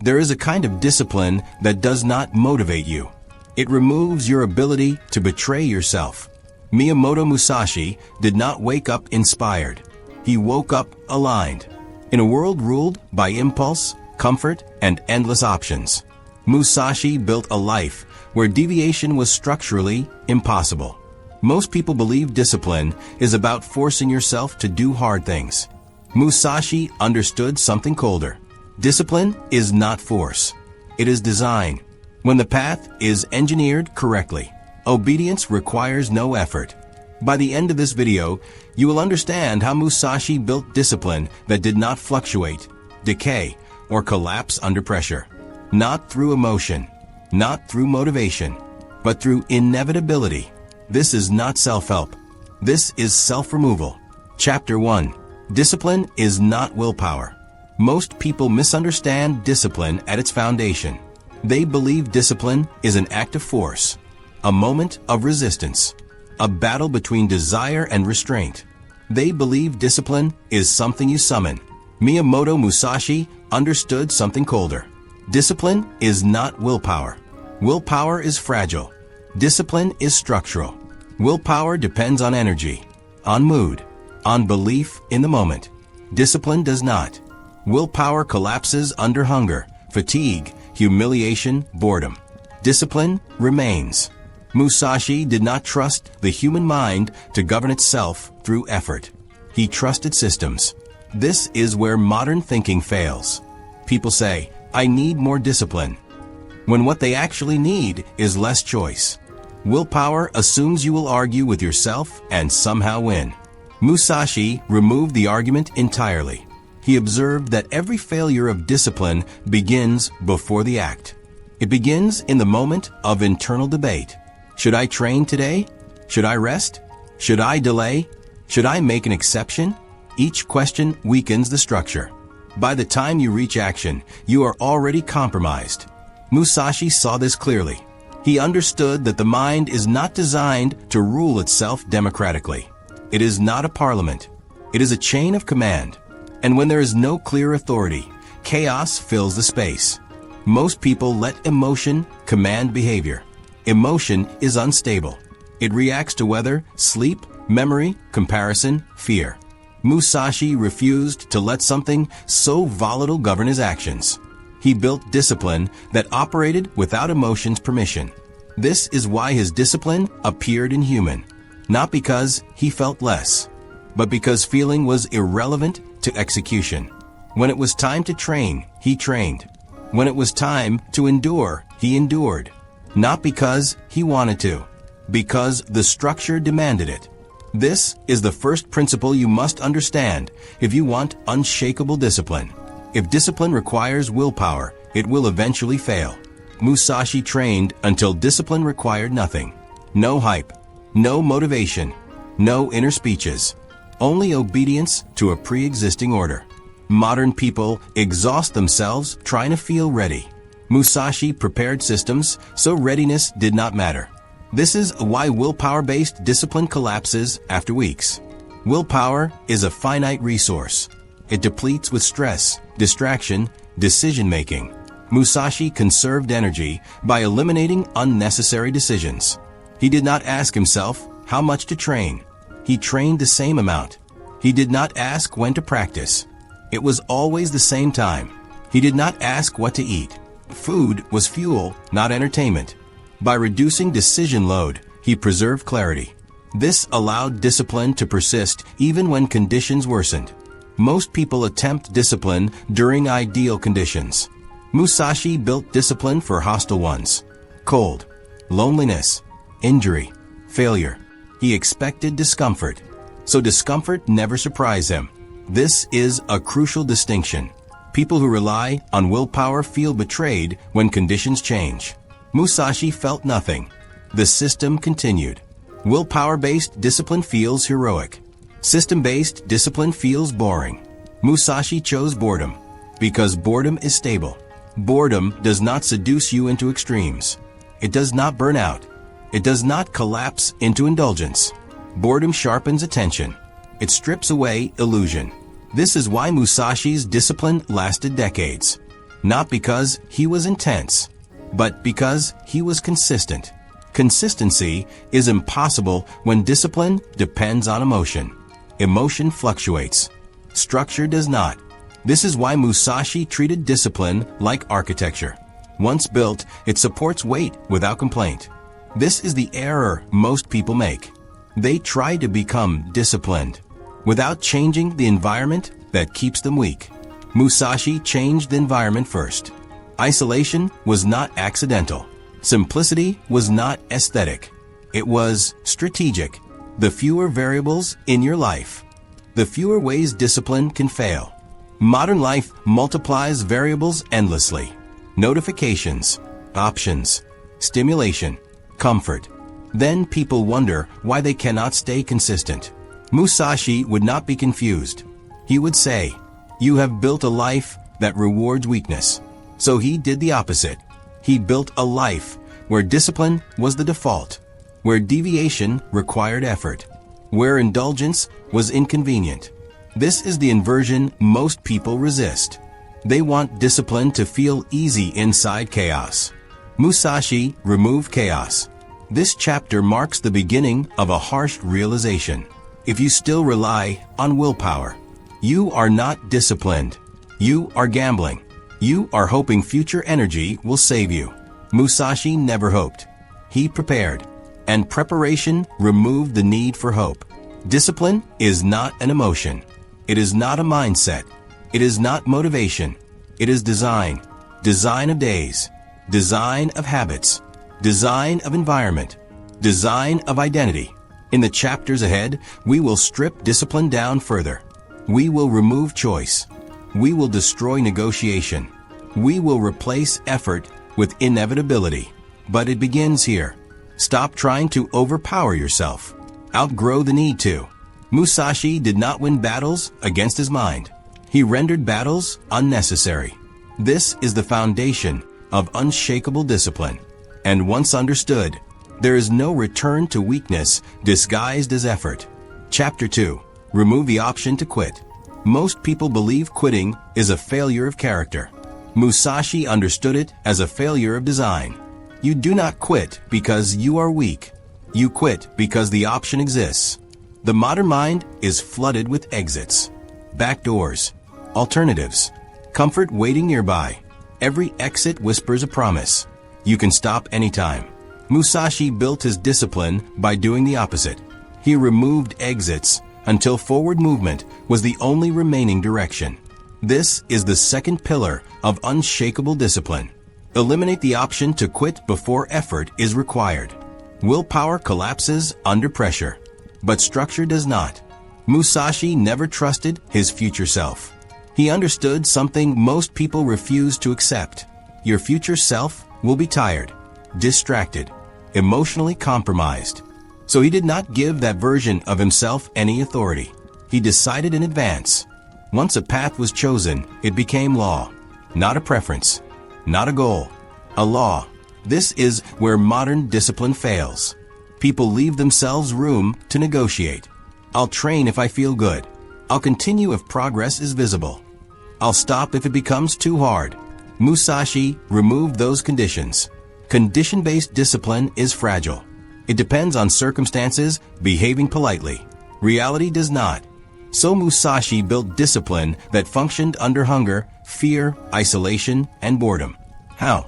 There is a kind of discipline that does not motivate you. It removes your ability to betray yourself. Miyamoto Musashi did not wake up inspired. He woke up aligned. In a world ruled by impulse, comfort, and endless options, Musashi built a life where deviation was structurally impossible. Most people believe discipline is about forcing yourself to do hard things. Musashi understood something colder. Discipline is not force. It is design. When the path is engineered correctly, obedience requires no effort. By the end of this video, you will understand how Musashi built discipline that did not fluctuate, decay, or collapse under pressure. Not through emotion, not through motivation, but through inevitability. This is not self-help. This is self-removal. Chapter 1. Discipline is not willpower. Most people misunderstand discipline at its foundation. They believe discipline is an act of force, a moment of resistance, a battle between desire and restraint. They believe discipline is something you summon. Miyamoto Musashi understood something colder. Discipline is not willpower. Willpower is fragile. Discipline is structural. Willpower depends on energy, on mood, on belief in the moment. Discipline does not. Willpower collapses under hunger, fatigue, humiliation, boredom. Discipline remains. Musashi did not trust the human mind to govern itself through effort. He trusted systems. This is where modern thinking fails. People say, "I need more discipline," when what they actually need is less choice. Willpower assumes you will argue with yourself and somehow win. Musashi removed the argument entirely. He observed that every failure of discipline begins before the act. It begins in the moment of internal debate. Should I train today? Should I rest? Should I delay? Should I make an exception? Each question weakens the structure. By the time you reach action, you are already compromised. Musashi saw this clearly. He understood that the mind is not designed to rule itself democratically. It is not a parliament. It is a chain of command. And when there is no clear authority, chaos fills the space. Most people let emotion command behavior. Emotion is unstable. It reacts to weather, sleep, memory, comparison, fear. Musashi refused to let something so volatile govern his actions. He built discipline that operated without emotion's permission. This is why his discipline appeared inhuman, not because he felt less, but because feeling was irrelevant to execution. When it was time to train, he trained. When it was time to endure, he endured. Not because he wanted to, because the structure demanded it. This is the first principle you must understand if you want unshakable discipline. If discipline requires willpower, it will eventually fail. Musashi trained until discipline required nothing. No hype, no motivation, no inner speeches. Only obedience to a pre-existing order. Modern people exhaust themselves trying to feel ready. Musashi prepared systems so readiness did not matter. This is why willpower-based discipline collapses after weeks. Willpower is a finite resource. It depletes with stress, distraction, decision-making. Musashi conserved energy by eliminating unnecessary decisions. He did not ask himself how much to train. He trained the same amount. He did not ask when to practice. It was always the same time. He did not ask what to eat. Food was fuel, not entertainment. By reducing decision load, he preserved clarity. This allowed discipline to persist even when conditions worsened. Most people attempt discipline during ideal conditions. Musashi built discipline for hostile ones. Cold, loneliness, injury, failure. He expected discomfort, so discomfort never surprised him. This is a crucial distinction. People who rely on willpower feel betrayed when conditions change. Musashi felt nothing. The system continued. Willpower-based discipline feels heroic. System-based discipline feels boring. Musashi chose boredom because boredom is stable. Boredom does not seduce you into extremes. It does not burn out. It does not collapse into indulgence. Boredom sharpens attention. It strips away illusion. This is why Musashi's discipline lasted decades. not because he was intense, but because he was consistent. Consistency is impossible when discipline depends on emotion. Emotion fluctuates. Structure does not. This is why Musashi treated discipline like architecture. Once built, it supports weight without complaint. This is the error most people make. They try to become disciplined without changing the environment that keeps them weak. Musashi changed the environment first. Isolation was not accidental. Simplicity was not aesthetic. It was strategic. The fewer variables in your life, the fewer ways discipline can fail. Modern life multiplies variables endlessly. Notifications, options, stimulation, comfort. Then people wonder why they cannot stay consistent. Musashi would not be confused. He would say, "You have built a life that rewards weakness." So he did the opposite. He built a life where discipline was the default, where deviation required effort, where indulgence was inconvenient. This is the inversion most people resist. They want discipline to feel easy inside chaos. Musashi removed chaos. This chapter marks the beginning of a harsh realization. If you still rely on willpower, you are not disciplined. You are gambling. You are hoping future energy will save you. Musashi never hoped. He prepared. And preparation removed the need for hope. Discipline is not an emotion. It is not a mindset. It is not motivation. It is design. Design of days. Design of habits. Design of environment. Design of identity. In the chapters ahead, we will strip discipline down further. We will remove choice. We will destroy negotiation. We will replace effort with inevitability. But it begins here. Stop trying to overpower yourself. Outgrow the need to. Musashi did not win battles against his mind. He rendered battles unnecessary. This is the foundation of unshakable discipline. And once understood, there is no return to weakness disguised as effort. Chapter 2. Remove the option to quit. Most people believe quitting is a failure of character. Musashi understood it as a failure of design. You do not quit because you are weak. You quit because the option exists. The modern mind is flooded with exits, backdoors, alternatives, comfort waiting nearby. Every exit whispers a promise. You can stop anytime. Musashi built his discipline by doing the opposite. He removed exits until forward movement was the only remaining direction. This is the second pillar of unshakable discipline. Eliminate the option to quit before effort is required. Willpower collapses under pressure, but structure does not. Musashi never trusted his future self. He understood something most people refuse to accept. Your future self will be tired, distracted, emotionally compromised. So he did not give that version of himself any authority. He decided in advance. Once a path was chosen, it became law. Not a preference, not a goal, a law. This is where modern discipline fails. People leave themselves room to negotiate. I'll train if I feel good. I'll continue if progress is visible. I'll stop if it becomes too hard. Musashi removed those conditions. Condition-based discipline is fragile. It depends on circumstances behaving politely. Reality does not. So Musashi built discipline that functioned under hunger, fear, isolation, and boredom. How?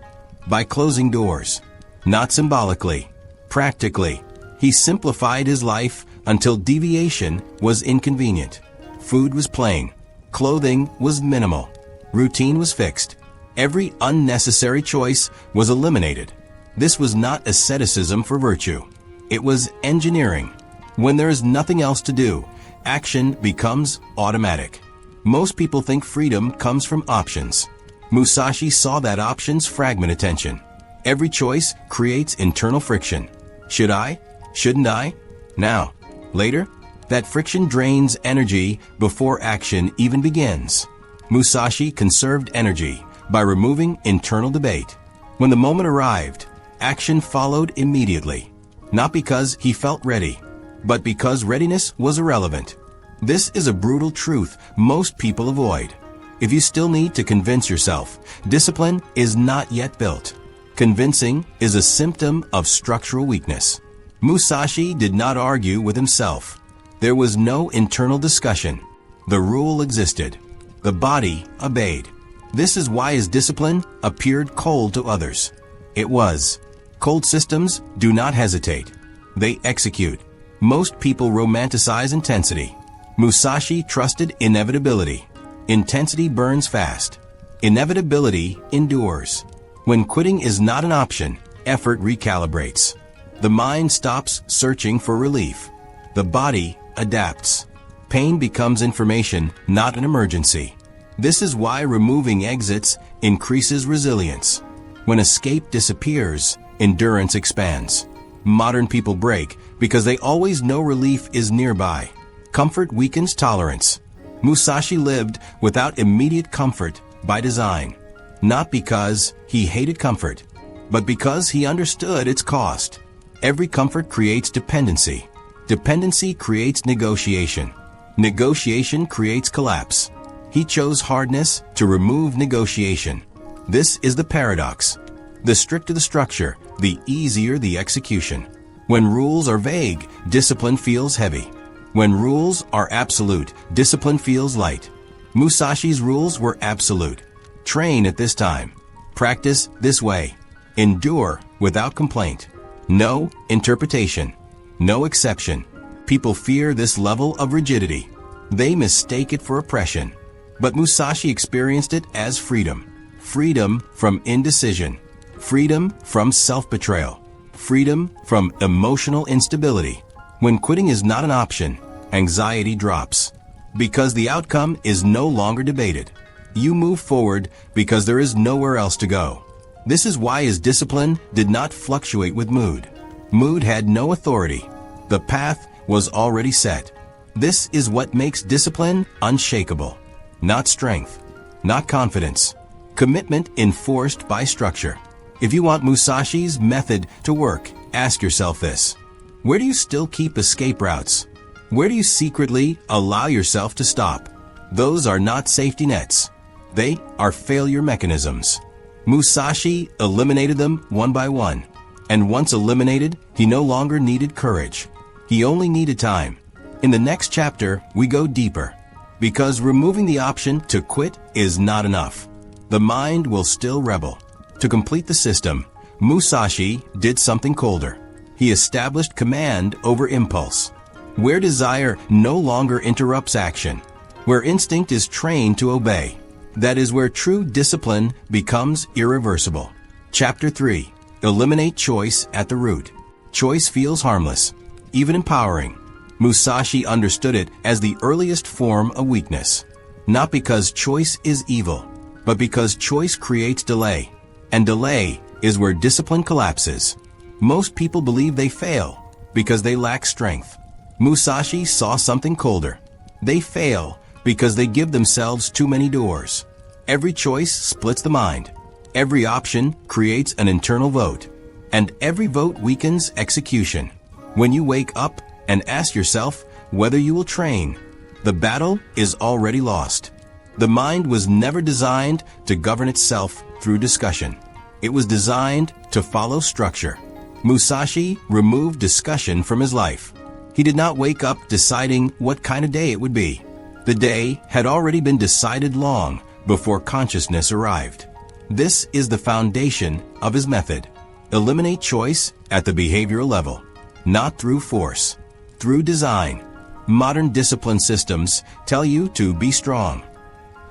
By closing doors. Not symbolically, practically. He simplified his life until deviation was inconvenient. Food was plain. Clothing was minimal. Routine was fixed. Every unnecessary choice was eliminated. This was not asceticism for virtue. It was engineering. When there is nothing else to do, action becomes automatic. Most people think freedom comes from options. Musashi saw that options fragment attention. Every choice creates internal friction. Should I? Shouldn't I? Now? Later? That friction drains energy before action even begins. Musashi conserved energy by removing internal debate. When the moment arrived, action followed immediately. Not because he felt ready, but because readiness was irrelevant. This is a brutal truth most people avoid. If you still need to convince yourself, discipline is not yet built. Convincing is a symptom of structural weakness. Musashi did not argue with himself. There was no internal discussion. The rule existed. The body obeyed. This is why his discipline appeared cold to others. It was. Cold systems do not hesitate. They execute. Most people romanticize intensity. Musashi trusted inevitability. Intensity burns fast. Inevitability endures. When quitting is not an option, effort recalibrates. The mind stops searching for relief. The body adapts. Pain becomes information, not an emergency. This is why removing exits increases resilience. When escape disappears, endurance expands. Modern people break because they always know relief is nearby. Comfort weakens tolerance. Musashi lived without immediate comfort by design. Not because he hated comfort, but because he understood its cost. Every comfort creates dependency. Dependency creates negotiation. Negotiation creates collapse. He chose hardness to remove negotiation. This is the paradox. The stricter the structure, the easier the execution. When rules are vague, discipline feels heavy. When rules are absolute, discipline feels light. Musashi's rules were absolute. Train at this time. Practice this way. Endure without complaint. No interpretation. No exception. People fear this level of rigidity. They mistake it for oppression. But Musashi experienced it as freedom. Freedom from indecision. Freedom from self-betrayal. Freedom from emotional instability. When quitting is not an option, anxiety drops. Because the outcome is no longer debated. You move forward because there is nowhere else to go. This is why his discipline did not fluctuate with mood. Mood had no authority. The path was already set. This is what makes discipline unshakable. Not strength, not confidence. Commitment enforced by structure. If you want Musashi's method to work, ask yourself this. Where do you still keep escape routes? Where do you secretly allow yourself to stop? Those are not safety nets. They are failure mechanisms. Musashi eliminated them one by one. And once eliminated, he no longer needed courage. He only needed time. In the next chapter, we go deeper. Because removing the option to quit is not enough. The mind will still rebel. To complete the system, Musashi did something colder. He established command over impulse. Where desire no longer interrupts action. Where instinct is trained to obey. That is where true discipline becomes irreversible. Chapter 3. Eliminate choice at the root. Choice feels harmless, even empowering. Musashi understood it as the earliest form of weakness. Not because choice is evil, but because choice creates delay. And delay is where discipline collapses. Most people believe they fail because they lack strength. Musashi saw something colder. They fail because they give themselves too many doors. Every choice splits the mind. Every option creates an internal vote. And every vote weakens execution. When you wake up and ask yourself whether you will train, the battle is already lost. The mind was never designed to govern itself through discussion. It was designed to follow structure. Musashi removed discussion from his life. He did not wake up deciding what kind of day it would be. The day had already been decided long before consciousness arrived. This is the foundation of his method. Eliminate choice at the behavioral level, not through force, through design. Modern discipline systems tell you to be strong.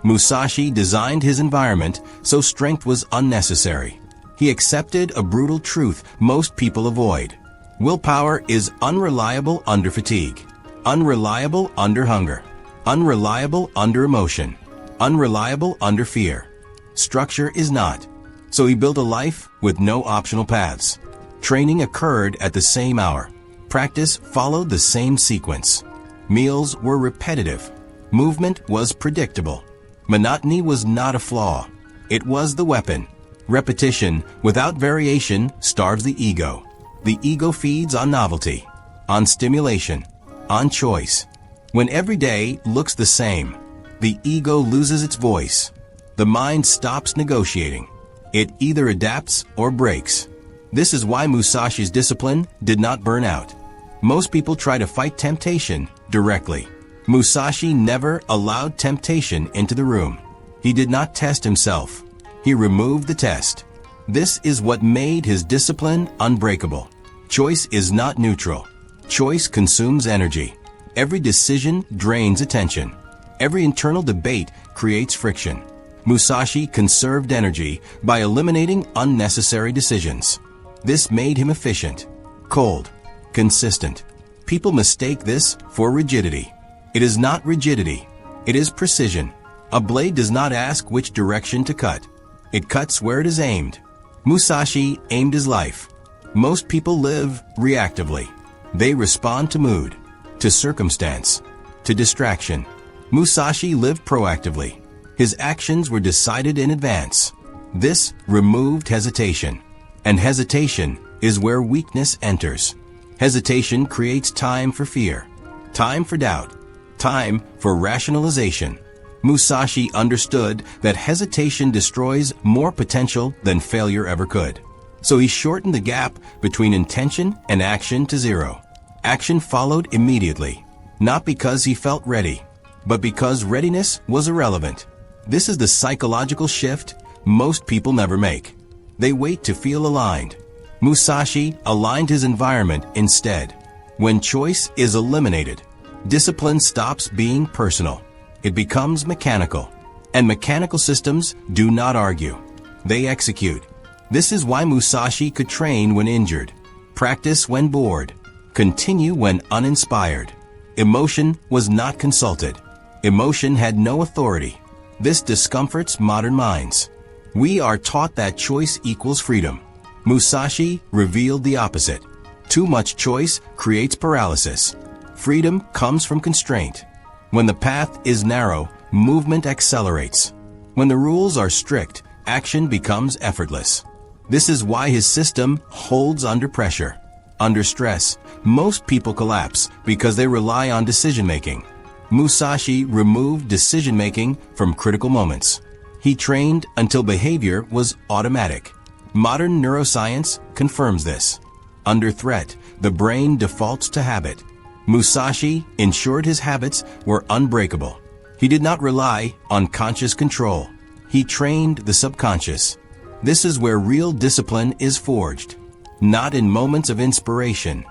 Musashi designed his environment so strength was unnecessary. He accepted a brutal truth most people avoid. Willpower is unreliable under fatigue, unreliable under hunger, unreliable under emotion, unreliable under fear. Structure is not. So he built a life with no optional paths. Training occurred at the same hour. Practice followed the same sequence. Meals were repetitive. Movement was predictable. Monotony was not a flaw. It was the weapon. Repetition without variation starves the ego. The ego feeds on novelty, on stimulation, on choice. When every day looks the same, the ego loses its voice. The mind stops negotiating. It either adapts or breaks. This is why Musashi's discipline did not burn out. Most people try to fight temptation directly. Musashi never allowed temptation into the room. He did not test himself. He removed the test. This is what made his discipline unbreakable. Choice is not neutral. Choice consumes energy. Every decision drains attention. Every internal debate creates friction. Musashi conserved energy by eliminating unnecessary decisions. This made him efficient, cold, consistent. People mistake this for rigidity. It is not rigidity. It is precision. A blade does not ask which direction to cut. It cuts where it is aimed. Musashi aimed his life. Most people live reactively. They respond to mood, to circumstance, to distraction. Musashi lived proactively. His actions were decided in advance. This removed hesitation. And hesitation is where weakness enters. Hesitation creates time for fear, time for doubt, time for rationalization. Musashi understood that hesitation destroys more potential than failure ever could. So he shortened the gap between intention and action to zero. Action followed immediately, not because he felt ready, but because readiness was irrelevant. This is the psychological shift most people never make. They wait to feel aligned. Musashi aligned his environment instead. When choice is eliminated, discipline stops being personal. It becomes mechanical. And mechanical systems do not argue. They execute. This is why Musashi could train when injured, practice when bored, continue when uninspired. Emotion was not consulted. Emotion had no authority. This discomforts modern minds. We are taught that choice equals freedom. Musashi revealed the opposite. Too much choice creates paralysis. Freedom comes from constraint. When the path is narrow, movement accelerates. When the rules are strict, action becomes effortless. This is why his system holds under pressure. Under stress, most people collapse because they rely on decision-making. Musashi removed decision-making from critical moments. He trained until behavior was automatic. Modern neuroscience confirms this. Under threat, the brain defaults to habit. Musashi ensured his habits were unbreakable. He did not rely on conscious control. He trained the subconscious. This is where real discipline is forged. Not in moments of inspiration,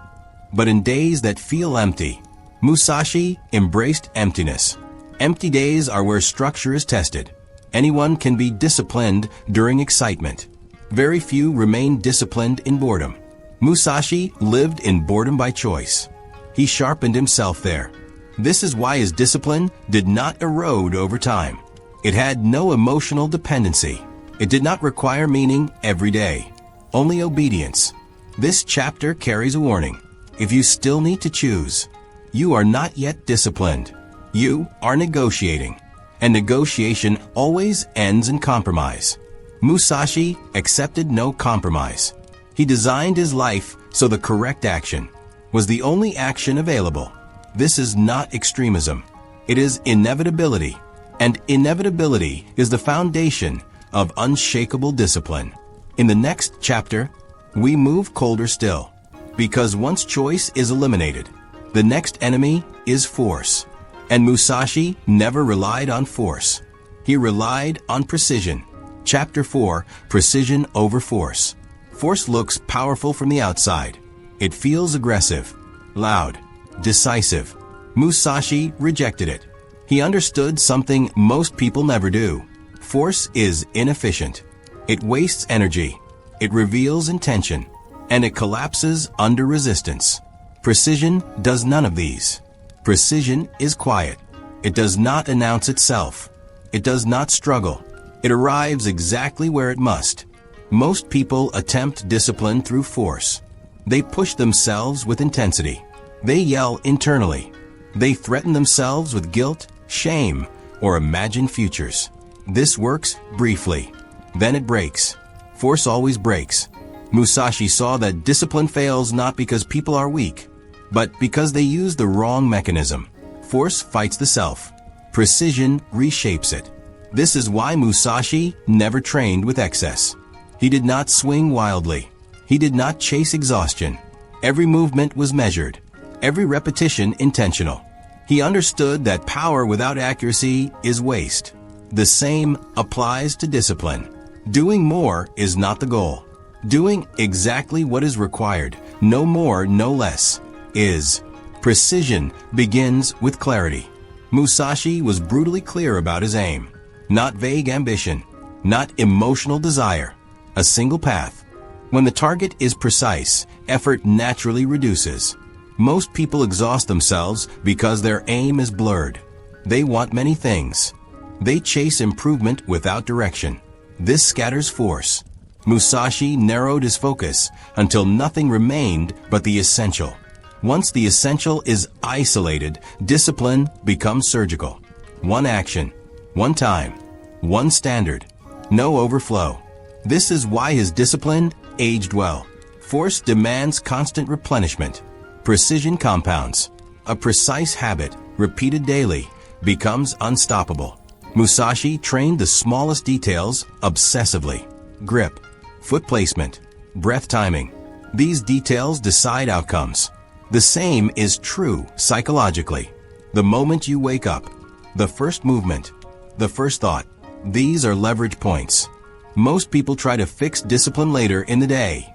but in days that feel empty. Musashi embraced emptiness. Empty days are where structure is tested. Anyone can be disciplined during excitement. Very few remain disciplined in boredom. Musashi lived in boredom by choice. He sharpened himself there. This is why his discipline did not erode over time. It had no emotional dependency. It did not require meaning every day, only obedience. This chapter carries a warning. If you still need to choose, you are not yet disciplined. You are negotiating. And negotiation always ends in compromise. Musashi accepted no compromise. He designed his life so the correct action was the only action available. This is not extremism. It is inevitability. And inevitability is the foundation of unshakable discipline. In the next chapter, we move colder still. Because once choice is eliminated, the next enemy is force. And Musashi never relied on force. He relied on precision. Chapter 4, Precision over Force. Force looks powerful from the outside. It feels aggressive, loud, decisive. Musashi rejected it. He understood something most people never do. Force is inefficient. It wastes energy. It reveals intention. And it collapses under resistance. Precision does none of these. Precision is quiet. It does not announce itself. It does not struggle. It arrives exactly where it must. Most people attempt discipline through force. They push themselves with intensity. They yell internally. They threaten themselves with guilt, shame, or imagined futures. This works briefly. Then it breaks. Force always breaks. Musashi saw that discipline fails not because people are weak, but because they use the wrong mechanism. Force fights the self. Precision reshapes it. This is why Musashi never trained with excess. He did not swing wildly. He did not chase exhaustion. Every movement was measured, every repetition intentional. He understood that power without accuracy is waste. The same applies to discipline. Doing more is not the goal. Doing exactly what is required, no more, no less, is. Precision begins with clarity. Musashi was brutally clear about his aim. Not vague ambition, not emotional desire. A single path. When the target is precise, effort naturally reduces. Most people exhaust themselves because their aim is blurred. They want many things. They chase improvement without direction. This scatters force. Musashi narrowed his focus until nothing remained but the essential. Once the essential is isolated, discipline becomes surgical. One action, one time, one standard, no overflow. This is why his discipline aged well. Force demands constant replenishment. Precision compounds. A precise habit, repeated daily, becomes unstoppable. Musashi trained the smallest details obsessively. Grip, foot placement, breath timing. These details decide outcomes. The same is true psychologically. The moment you wake up, the first movement, the first thought, these are leverage points. Most people try to fix discipline later in the day,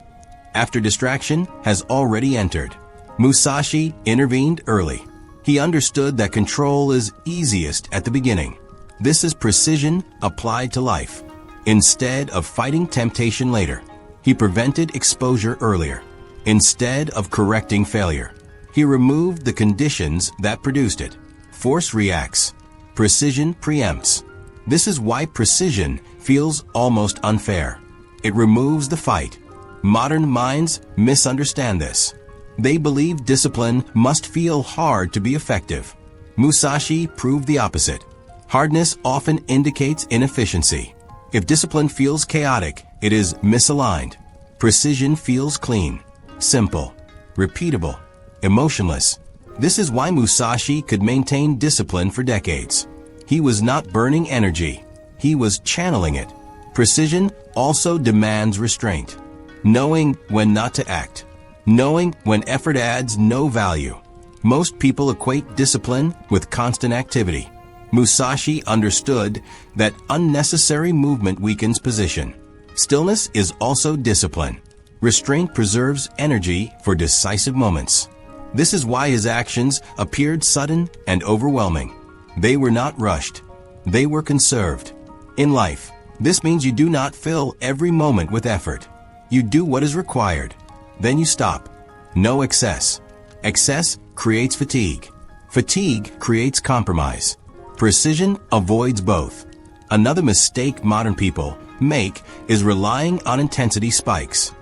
after distraction has already entered. Musashi intervened early. He understood that control is easiest at the beginning. This is precision applied to life. Instead of fighting temptation later, he prevented exposure earlier. Instead of correcting failure, he removed the conditions that produced it. Force reacts. Precision preempts. This is why precision feels almost unfair. It removes the fight. Modern minds misunderstand this. They believe discipline must feel hard to be effective. Musashi proved the opposite. Hardness often indicates inefficiency. If discipline feels chaotic, it is misaligned. Precision feels clean, simple, repeatable, emotionless. This is why Musashi could maintain discipline for decades. He was not burning energy. He was channeling it. Precision also demands restraint. Knowing when not to act. Knowing when effort adds no value. Most people equate discipline with constant activity. Musashi understood that unnecessary movement weakens position. Stillness is also discipline. Restraint preserves energy for decisive moments. This is why his actions appeared sudden and overwhelming. They were not rushed. They were conserved. In life, this means you do not fill every moment with effort. You do what is required. Then you stop. No excess. Excess creates fatigue. Fatigue creates compromise. Precision avoids both. Another mistake modern people make is relying on intensity spikes.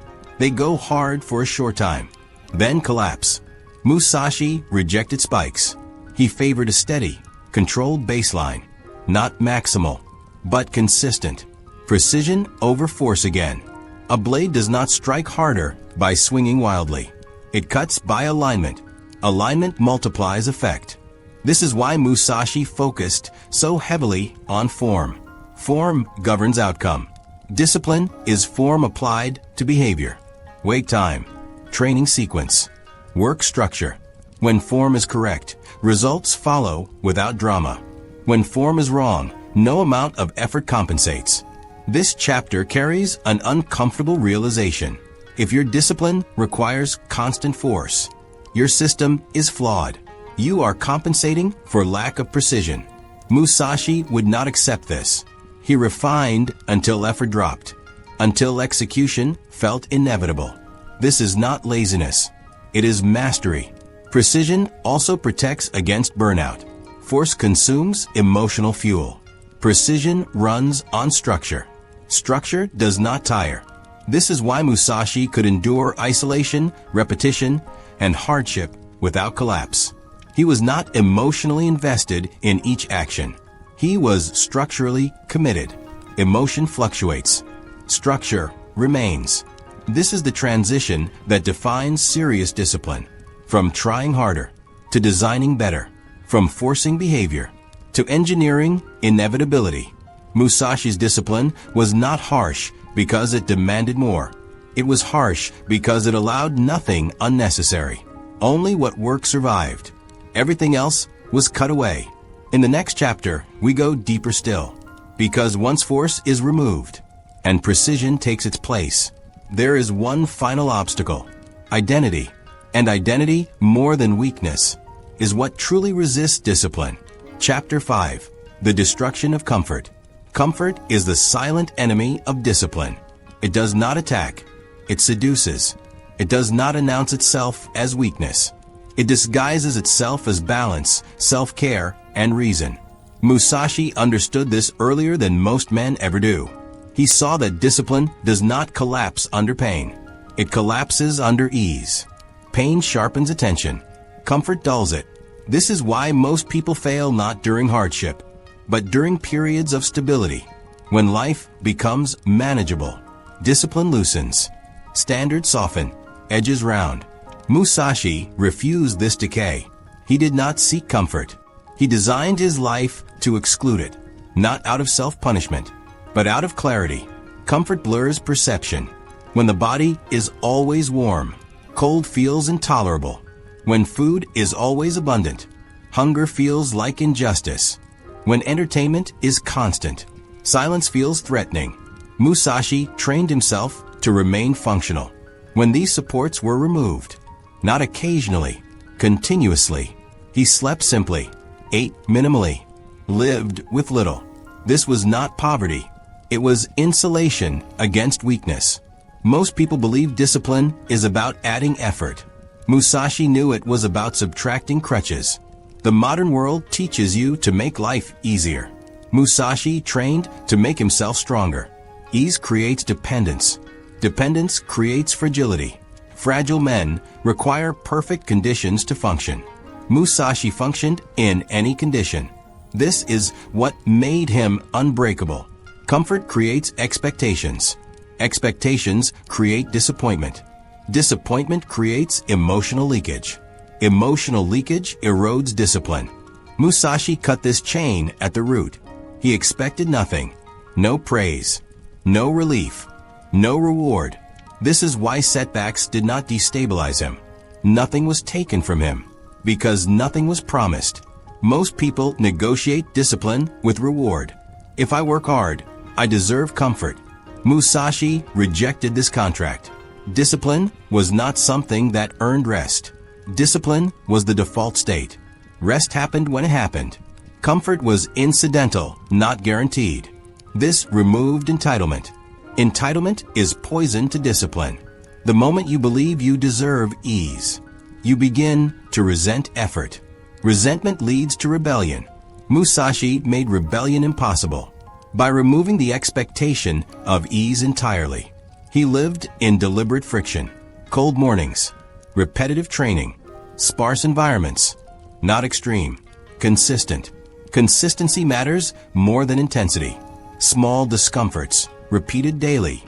They go hard for a short time, then collapse. Musashi rejected spikes. He favored a steady, controlled baseline, not maximal, but consistent. Precision over force again. A blade does not strike harder by swinging wildly. It cuts by alignment. Alignment multiplies effect. This is why Musashi focused so heavily on form. Form governs outcome. Discipline is form applied to behavior. Wake time, training sequence, work structure. When form is correct, results follow without drama. When form is wrong, no amount of effort compensates. This chapter carries an uncomfortable realization. If your discipline requires constant force, your system is flawed. You are compensating for lack of precision. Musashi would not accept this. He refined until effort dropped, until execution felt inevitable. This is not laziness. It is mastery. Precision also protects against burnout. Force consumes emotional fuel. Precision runs on structure. Structure does not tire. This is why Musashi could endure isolation, repetition, and hardship without collapse. He was not emotionally invested in each action. He was structurally committed. Emotion fluctuates. Structure remains. This is the transition that defines serious discipline. From trying harder to designing better. From forcing behavior to engineering inevitability. Musashi's discipline was not harsh because it demanded more. It was harsh because it allowed nothing unnecessary. Only what worked survived. Everything else was cut away. In the next chapter, we go deeper still. Because once force is removed and precision takes its place, there is one final obstacle: identity. And identity, more than weakness, is what truly resists discipline. Chapter 5. The Destruction of Comfort. Comfort is the silent enemy of discipline. It does not attack. It seduces. It does not announce itself as weakness. It disguises itself as balance, self-care, and reason. Musashi understood this earlier than most men ever do. He saw that discipline does not collapse under pain. It collapses under ease. Pain sharpens attention. Comfort dulls it. This is why most people fail not during hardship, but during periods of stability. When life becomes manageable, discipline loosens. Standards soften. Edges round. Musashi refused this decay. He did not seek comfort. He designed his life to exclude it, not out of self-punishment, but out of clarity. Comfort blurs perception. When the body is always warm, cold feels intolerable. When food is always abundant, hunger feels like injustice. When entertainment is constant, silence feels threatening. Musashi trained himself to remain functional. When these supports were removed, not occasionally, continuously, he slept simply, ate minimally, lived with little. This was not poverty. It was insulation against weakness. Most people believe discipline is about adding effort. Musashi knew it was about subtracting crutches. The modern world teaches you to make life easier. Musashi trained to make himself stronger. Ease creates dependence. Dependence creates fragility. Fragile men require perfect conditions to function. Musashi functioned in any condition. This is what made him unbreakable. Comfort creates expectations. Expectations create disappointment. Disappointment creates emotional leakage. Emotional leakage erodes discipline. Musashi cut this chain at the root. He expected nothing. No praise. No relief. No reward. This is why setbacks did not destabilize him. Nothing was taken from him, because nothing was promised. Most people negotiate discipline with reward. If I work hard, I deserve comfort. Musashi rejected this contract. Discipline was not something that earned rest. Discipline was the default state. Rest happened when it happened. Comfort was incidental, not guaranteed. This removed entitlement. Entitlement is poison to discipline. The moment you believe you deserve ease, you begin to resent effort. Resentment leads to rebellion. Musashi made rebellion impossible by removing the expectation of ease entirely. He lived in deliberate friction, cold mornings, repetitive training, sparse environments, not extreme, consistent. Consistency matters more than intensity. Small discomforts, repeated daily,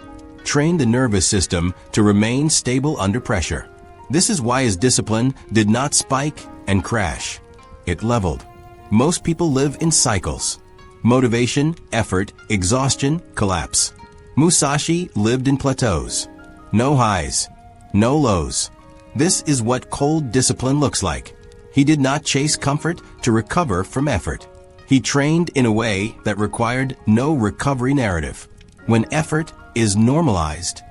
train the nervous system to remain stable under pressure. This is why his discipline did not spike and crash. It leveled. Most people live in cycles. Motivation, effort, exhaustion, collapse. Musashi lived in plateaus. No highs, no lows. This is what cold discipline looks like. He did not chase comfort to recover from effort. He trained in a way that required no recovery narrative. When effort is normalized,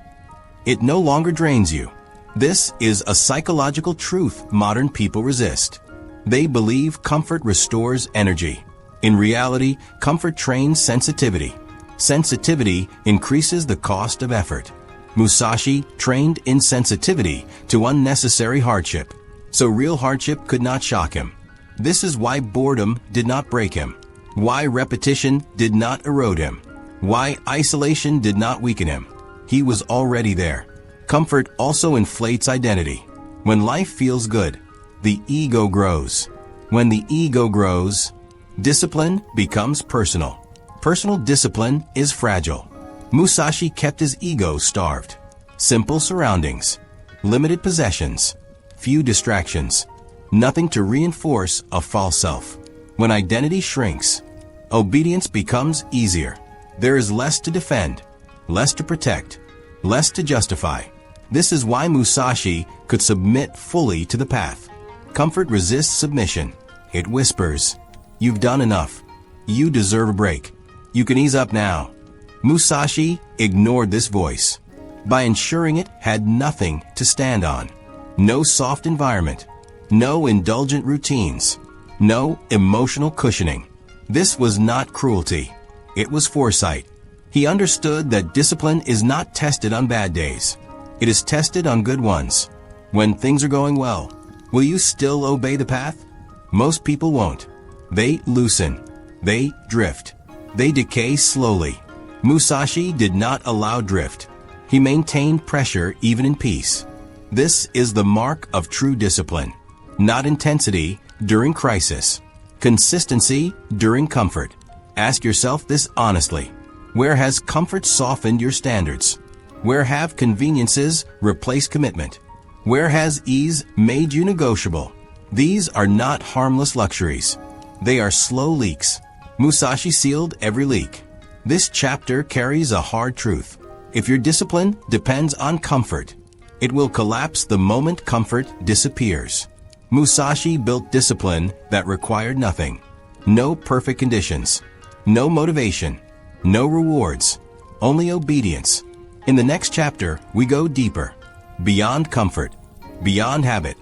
it no longer drains you. This is a psychological truth modern people resist. They believe comfort restores energy. In reality, comfort trains sensitivity. Sensitivity increases the cost of effort. Musashi trained insensitivity to unnecessary hardship, so real hardship could not shock him. This is why boredom did not break him, why repetition did not erode him, why isolation did not weaken him. He was already there. Comfort also inflates identity. When life feels good, the ego grows. When the ego grows, discipline becomes personal. Personal discipline is fragile. Musashi kept his ego starved. Simple surroundings, limited possessions, few distractions, nothing to reinforce a false self. When identity shrinks, obedience becomes easier. There is less to defend, less to protect, less to justify. This is why Musashi could submit fully to the path. Comfort resists submission. It whispers, "You've done enough. You deserve a break. You can ease up now." Musashi ignored this voice by ensuring it had nothing to stand on. No soft environment, no indulgent routines, no emotional cushioning. This was not cruelty. It was foresight. He understood that discipline is not tested on bad days. It is tested on good ones. When things are going well, will you still obey the path? Most people won't. They loosen. They drift. They decay slowly. Musashi did not allow drift. He maintained pressure even in peace. This is the mark of true discipline. Not intensity during crisis. Consistency during comfort. Ask yourself this honestly. Where has comfort softened your standards? Where have conveniences replaced commitment? Where has ease made you negotiable? These are not harmless luxuries. They are slow leaks. Musashi sealed every leak. This chapter carries a hard truth. If your discipline depends on comfort, it will collapse the moment comfort disappears. Musashi built discipline that required nothing. No perfect conditions. No motivation. No rewards. Only obedience. In the next chapter, we go deeper. Beyond comfort. Beyond habit.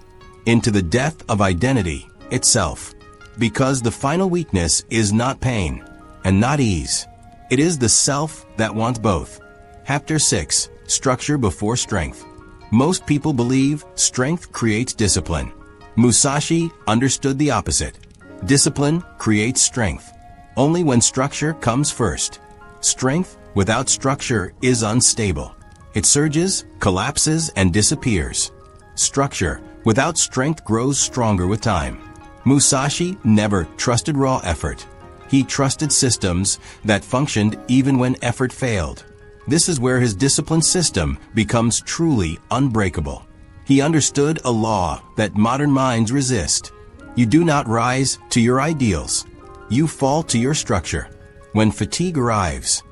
Into the depth of identity itself. Because the final weakness is not pain and not ease. It is the self that wants both. Chapter 6. Structure before strength. Most people believe strength creates discipline. Musashi understood the opposite. Discipline creates strength. Only when structure comes first. Strength without structure is unstable. It surges, collapses, and disappears. Structure without strength grows stronger with time. Musashi never trusted raw effort. He trusted systems that functioned even when effort failed. This is where his discipline system becomes truly unbreakable. He understood a law that modern minds resist. You do not rise to your ideals. You fall to your structure. When fatigue arrives,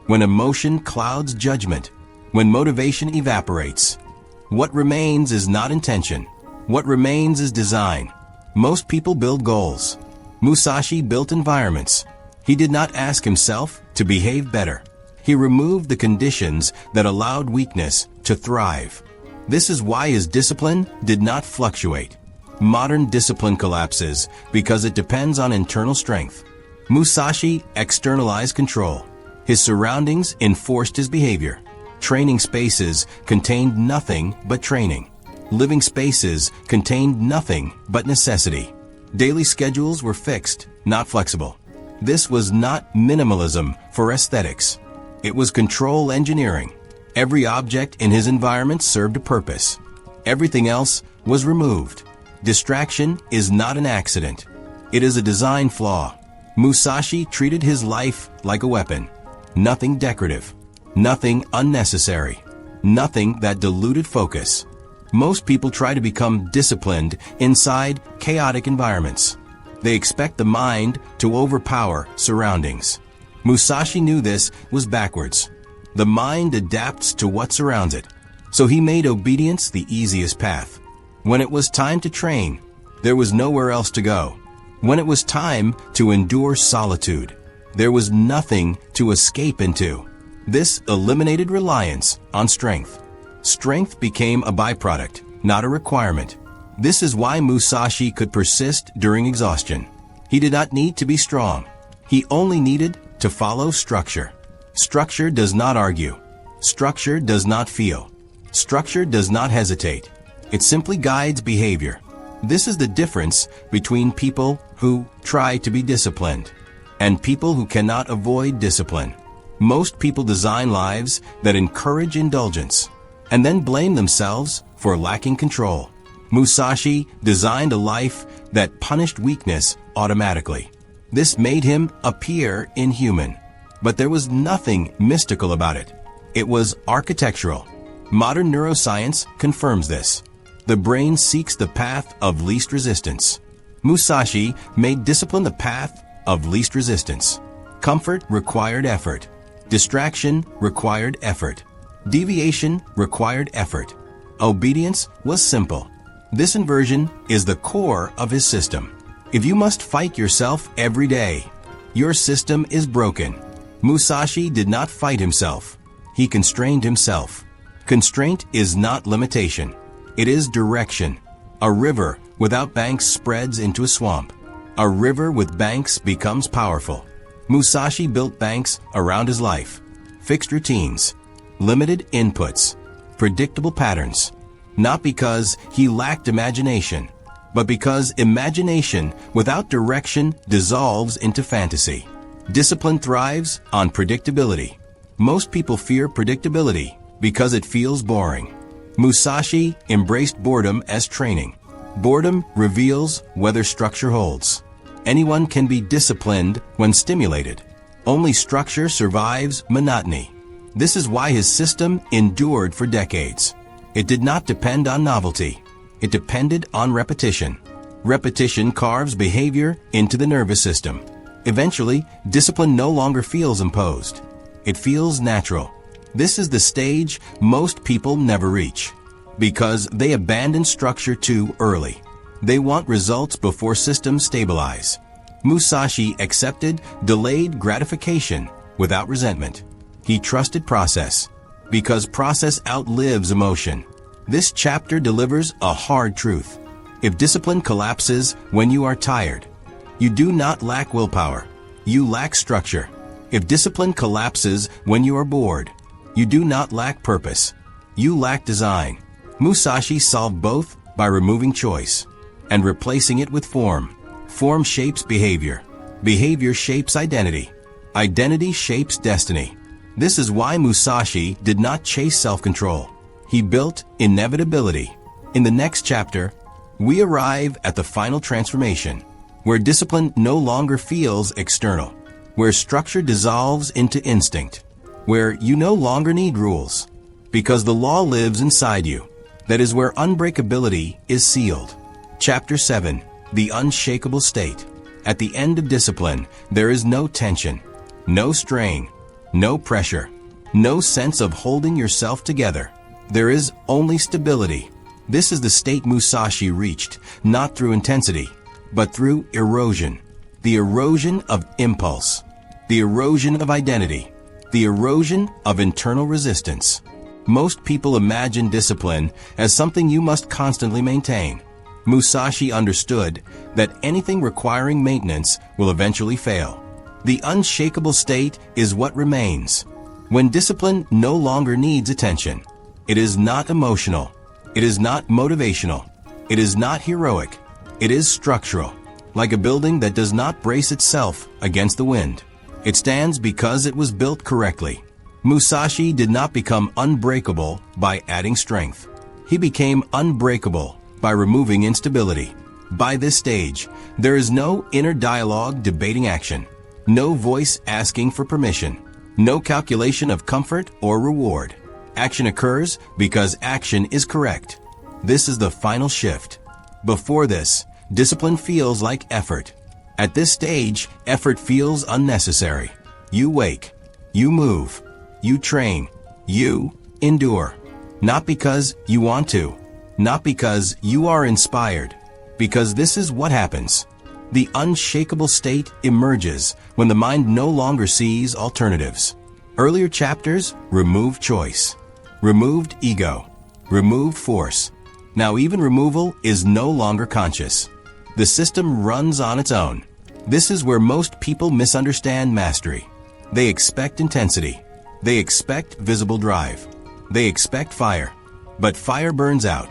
when emotion clouds judgment, when motivation evaporates, what remains is not intention. What remains is design. Most people build goals. Musashi built environments. He did not ask himself to behave better. He removed the conditions that allowed weakness to thrive. This is why his discipline did not fluctuate. Modern discipline collapses because it depends on internal strength. Musashi externalized control. His surroundings enforced his behavior. Training spaces contained nothing but training. Living spaces contained nothing but necessity. Daily schedules were fixed, not flexible. This was not minimalism for aesthetics. It was control engineering. Every object in his environment served a purpose. Everything else was removed. Distraction is not an accident. It is a design flaw. Musashi treated his life like a weapon. Nothing decorative. Nothing unnecessary. Nothing that diluted focus. Most people try to become disciplined inside chaotic environments. They expect the mind to overpower surroundings. Musashi knew this was backwards. The mind adapts to what surrounds it. So he made obedience the easiest path. When it was time to train, there was nowhere else to go. When it was time to endure solitude, there was nothing to escape into. This eliminated reliance on strength. Strength became a byproduct, not a requirement. This is why Musashi could persist during exhaustion. He did not need to be strong. He only needed to follow structure. Structure does not argue. Structure does not feel. Structure does not hesitate. It simply guides behavior. This is the difference between people who try to be disciplined and people who cannot avoid discipline. Most people design lives that encourage indulgence and then blame themselves for lacking control. Musashi designed a life that punished weakness automatically. This made him appear inhuman. But there was nothing mystical about it. It was architectural. Modern neuroscience confirms this. The brain seeks the path of least resistance. Musashi made discipline the path of least resistance. Comfort required effort. Distraction required effort. Deviation required effort. Obedience was simple. This inversion is the core of his system. If you must fight yourself every day, your system is broken. Musashi did not fight himself. He constrained himself. Constraint is not limitation. It is direction. A river without banks spreads into a swamp. A river with banks becomes powerful. Musashi built banks around his life. Fixed routines. Limited inputs. Predictable patterns. Not because he lacked imagination, but because imagination without direction dissolves into fantasy. Discipline thrives on predictability. Most people fear predictability because it feels boring. Musashi embraced boredom as training. Boredom reveals whether structure holds. Anyone can be disciplined when stimulated. Only structure survives monotony. This is why his system endured for decades. It did not depend on novelty. It depended on repetition. Repetition carves behavior into the nervous system. Eventually, discipline no longer feels imposed. It feels natural. This is the stage most people never reach, because they abandon structure too early. They want results before systems stabilize. Musashi accepted delayed gratification without resentment. He trusted process, because process outlives emotion. This chapter delivers a hard truth. If discipline collapses when you are tired, you do not lack willpower. You lack structure. If discipline collapses when you are bored, you do not lack purpose. You lack design. Musashi solved both by removing choice and replacing it with form. Form shapes behavior. Behavior shapes identity. Identity shapes destiny. This is why Musashi did not chase self-control. He built inevitability. In the next chapter, we arrive at the final transformation, where discipline no longer feels external, where structure dissolves into instinct, where you no longer need rules, because the law lives inside you. That is where unbreakability is sealed. Chapter 7, The Unshakable State. At the end of discipline, there is no tension, no strain, no pressure, no sense of holding yourself together. There is only stability. This is the state Musashi reached, not through intensity, but through erosion. The erosion of impulse, the erosion of identity, the erosion of internal resistance. Most people imagine discipline as something you must constantly maintain. Musashi understood that anything requiring maintenance will eventually fail. The unshakable state is what remains. When discipline no longer needs attention, it is not emotional. It is not motivational. It is not heroic. It is structural. Like a building that does not brace itself against the wind. It stands because it was built correctly. Musashi did not become unbreakable by adding strength. He became unbreakable by removing instability. By this stage, there is no inner dialogue debating action. No voice asking for permission. No calculation of comfort or reward. Action occurs because action is correct. This is the final shift. Before this, discipline feels like effort. At this stage, effort feels unnecessary. You wake. You move. You train. You endure. Not because you want to. Not because you are inspired. Because this is what happens. The unshakable state emerges when the mind no longer sees alternatives. Earlier chapters removed choice, removed ego, removed force. Now even removal is no longer conscious. The system runs on its own. This is where most people misunderstand mastery. They expect intensity. They expect visible drive. They expect fire. But fire burns out.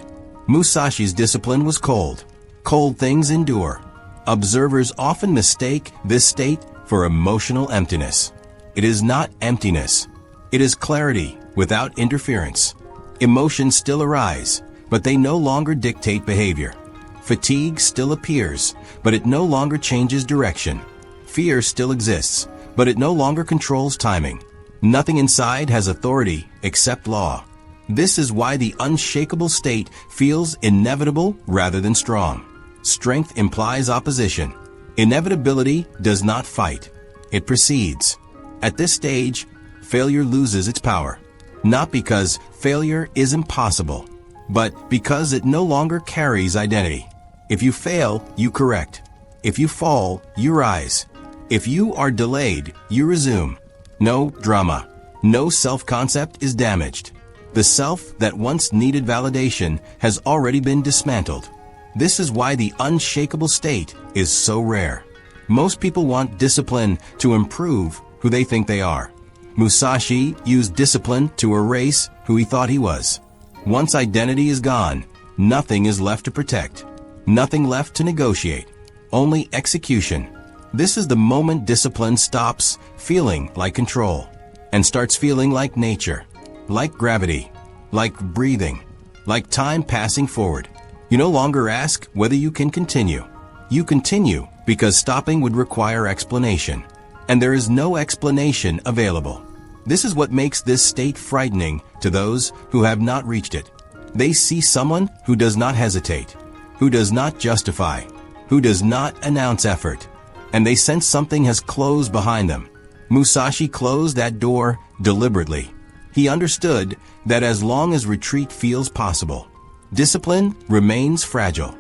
Musashi's discipline was cold. Cold things endure. Observers often mistake this state for emotional emptiness. It is not emptiness. It is clarity without interference. Emotions still arise, but they no longer dictate behavior. Fatigue still appears, but it no longer changes direction. Fear still exists, but it no longer controls timing. Nothing inside has authority except law. This is why the unshakable state feels inevitable rather than strong. Strength implies opposition. Inevitability does not fight. It proceeds. At this stage, failure loses its power. Not because failure is impossible, but because it no longer carries identity. If you fail, you correct. If you fall, you rise. If you are delayed, you resume. No drama. No self-concept is damaged. The self that once needed validation has already been dismantled. This is why the unshakable state is so rare. Most people want discipline to improve who they think they are. Musashi used discipline to erase who he thought he was. Once identity is gone, nothing is left to protect. Nothing left to negotiate. Only execution. This is the moment discipline stops feeling like control and starts feeling like nature, like gravity, like breathing, like time passing forward. You no longer ask whether you can continue. You continue because stopping would require explanation, and there is no explanation available. This is what makes this state frightening to those who have not reached it. They see someone who does not hesitate, who does not justify, who does not announce effort, and they sense something has closed behind them. Musashi closed that door deliberately. He understood that as long as retreat feels possible, discipline remains fragile.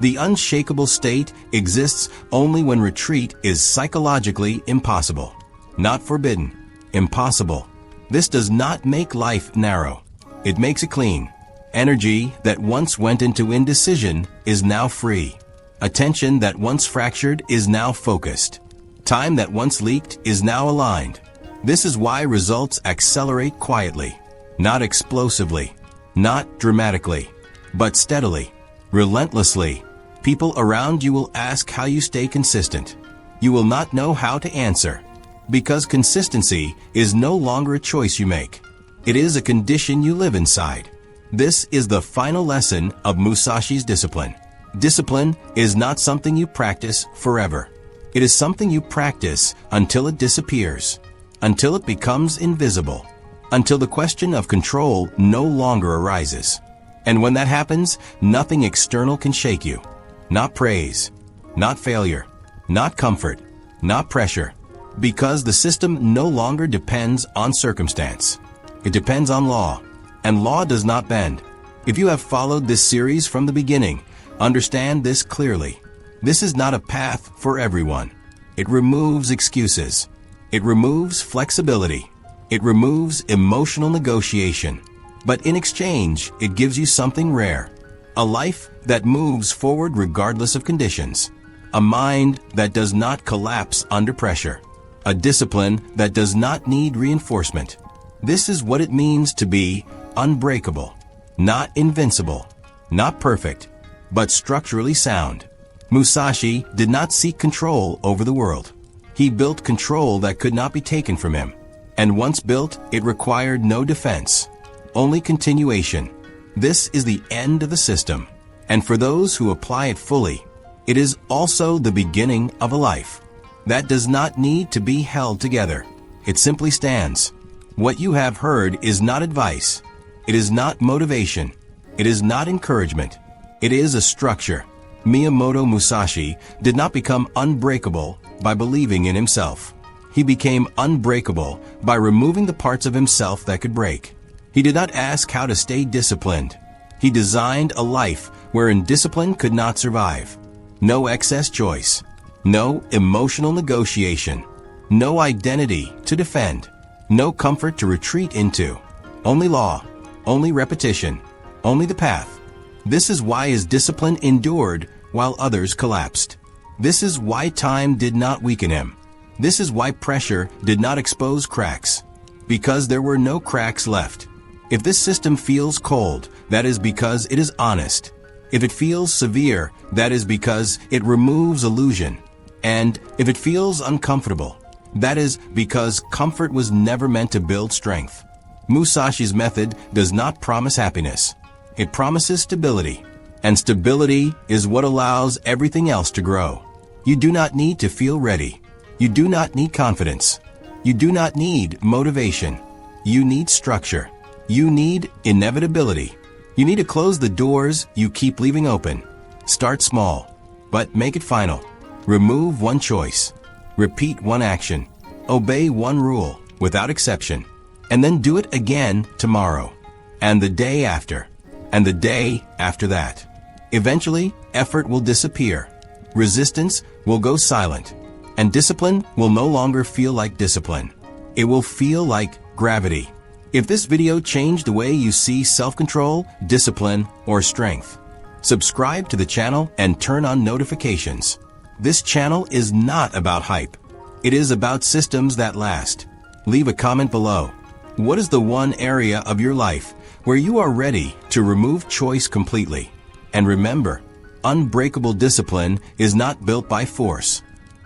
The unshakable state exists only when retreat is psychologically impossible. Not forbidden. Impossible. This does not make life narrow. It makes it clean. Energy that once went into indecision is now free. Attention that once fractured is now focused. Time that once leaked is now aligned. This is why results accelerate quietly, not explosively, not dramatically, but steadily, relentlessly. People around you will ask how you stay consistent. You will not know how to answer, because consistency is no longer a choice you make. It is a condition you live inside. This is the final lesson of Musashi's discipline. Discipline is not something you practice forever. It is something you practice until it disappears, until it becomes invisible, until the question of control no longer arises. And when that happens, nothing external can shake you. Not praise, not failure, not comfort, not pressure, because the system no longer depends on circumstance. It depends on law, and law does not bend. If you have followed this series from the beginning, understand this clearly. This is not a path for everyone. It removes excuses. It removes flexibility. It removes emotional negotiation. But in exchange, it gives you something rare. A life that moves forward regardless of conditions. A mind that does not collapse under pressure. A discipline that does not need reinforcement. This is what it means to be unbreakable, not invincible, not perfect, but structurally sound. Musashi did not seek control over the world. He built control that could not be taken from him. And once built, it required no defense, only continuation. This is the end of the system. And for those who apply it fully, it is also the beginning of a life that does not need to be held together. It simply stands. What you have heard is not advice. It is not motivation. It is not encouragement. It is a structure. Miyamoto Musashi did not become unbreakable by believing in himself. He became unbreakable by removing the parts of himself that could break. He did not ask how to stay disciplined. He designed a life wherein discipline could not survive. No excess choice. No emotional negotiation. No identity to defend. No comfort to retreat into. Only law. Only repetition. Only the path. This is why his discipline endured while others collapsed. This is why time did not weaken him. This is why pressure did not expose cracks. Because there were no cracks left. If this system feels cold, that is because it is honest. If it feels severe, that is because it removes illusion. And if it feels uncomfortable, that is because comfort was never meant to build strength. Musashi's method does not promise happiness. It promises stability. And stability is what allows everything else to grow. You do not need to feel ready. You do not need confidence. You do not need motivation. You need structure. You need inevitability. You need to close the doors you keep leaving open. Start small. but make it final. Remove one choice. Repeat one action. Obey one rule, without exception. And then do it again tomorrow, and the day after, and the day after that. Eventually, effort will disappear. Resistance will go silent, and discipline will no longer feel like discipline. It will feel like gravity. If this video changed the way you see self-control, discipline, or strength, subscribe to the channel and turn on notifications. This channel is not about hype. It is about systems that last. Leave a comment below. What is the one area of your life where you are ready to remove choice completely? And remember, unbreakable discipline is not built by force.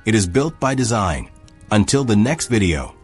It is built by design. Until the next video.